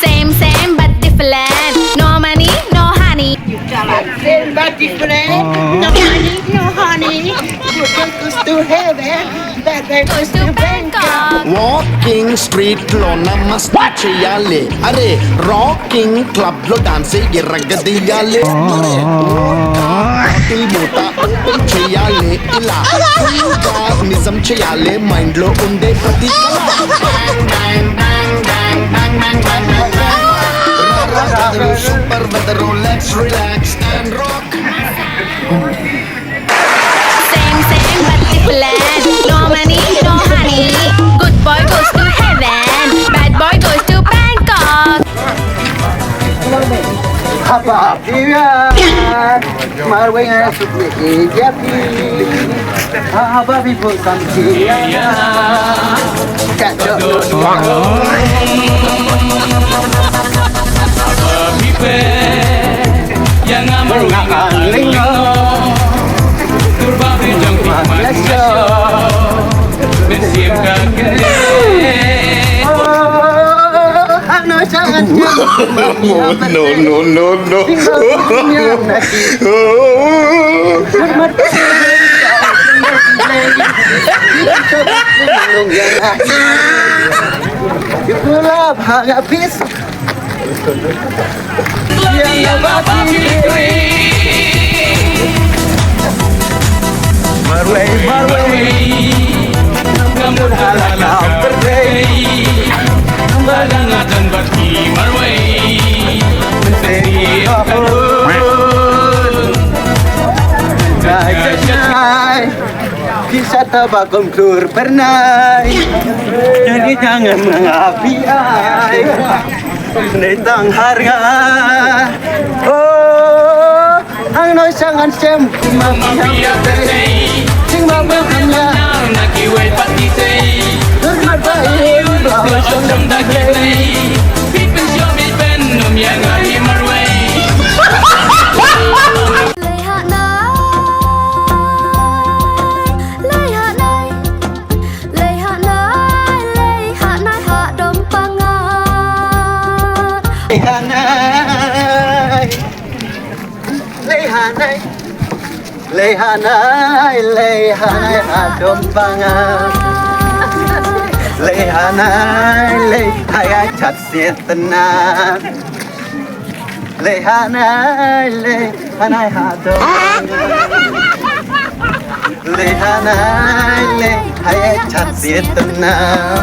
Same, same, but different. No money, no honey. Same but different. No money, no honey. Good girl goes to heaven. Bad girl goes to Bangkok. Walking street లో నమస్తే చెయ్యాలి అరే rocking club లో dance ఎర్రగదీయాలి bottle మూత open చెయ్యాలి ఇలా ఫుల్గా నిజం చెయ్యాలి మైండ్ లో ఉండే ప్రతి super weather let's relax and rock Same, same, but different. No money, no honey. Good boy goes to heaven. Bad boy goes to Bangkok. Hababia, marwing ay sukli yapi. Hababi po samsiya. Kacho. Yang amar Lingo. Turba bidang Let's go. Besim kakek Ano sangat no no no no Gulab habis. Dia bapa fitri Marway. Kamu halal berdei Balangatan baki marway Menteri Jai bisa tabakum tur pernah. Jadi jangan mengapiai Netang harga. Oh, ang nói sangat sem Mafia berdei sing mamanya Nak kiwai pati tei hormat baik bawa Sosong dah kitei Pipen siomit pen Num yang ali marway Lê Hà Nội, Lê Hà Nội, Lê Hà Nội, Lê Hà Nội Hạ Đông Pangat. Lehanai adom banget. Lehanai haya chat setenan. Lehanai adom banget. Lehanai haya chat setenan.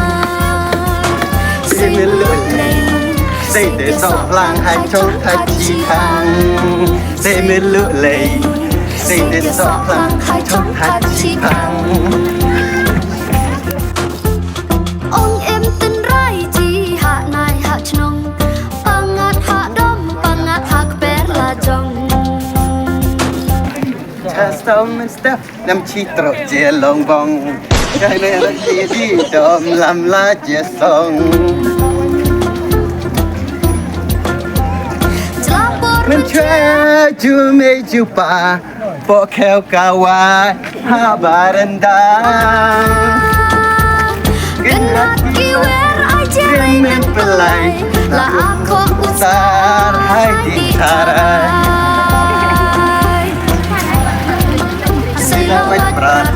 Xây để sọc làng hai châu hai chi thang. Xây mê lựa lầy. Xây để sọc làng hai châu hai chi thang. Ông em tên rai chi hạ nai hạ chnong. Pangat hạ dom, pangat hạ kper la jong. Cha stom step nam chi tro je long bong. Cái này là chi đi đom làm la je song. Mình chơi chú mê chú bà Bộ kheo cà hoa Hà bà rần đá Genat kiwer aja Riêng mình pelai La aku Besar hai di tarai Xây là bạch brat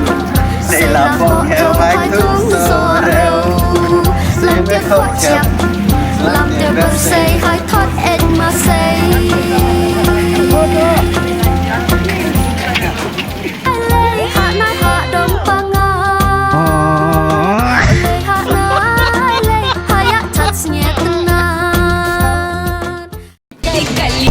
Xây là bộ kheo hai thu sô rêu Xây mê khóc chẹp Làm điều rập xây hai thoát ed mà xây Lê Hạ Nội Hạ Đông Pangat Lê Hạ Nội Lê Haya chặt nhẹ tenan Kali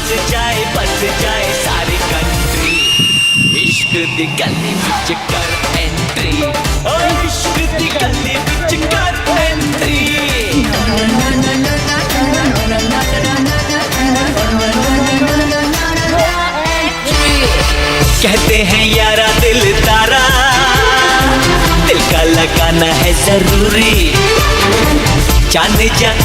बस जाए सारी country इश्क दी गली विच कर entry ओ इश्क दी गली विच कर entry कहते हैं यारा दिल तारा दिल का लगाना है जरूरी जाने जाके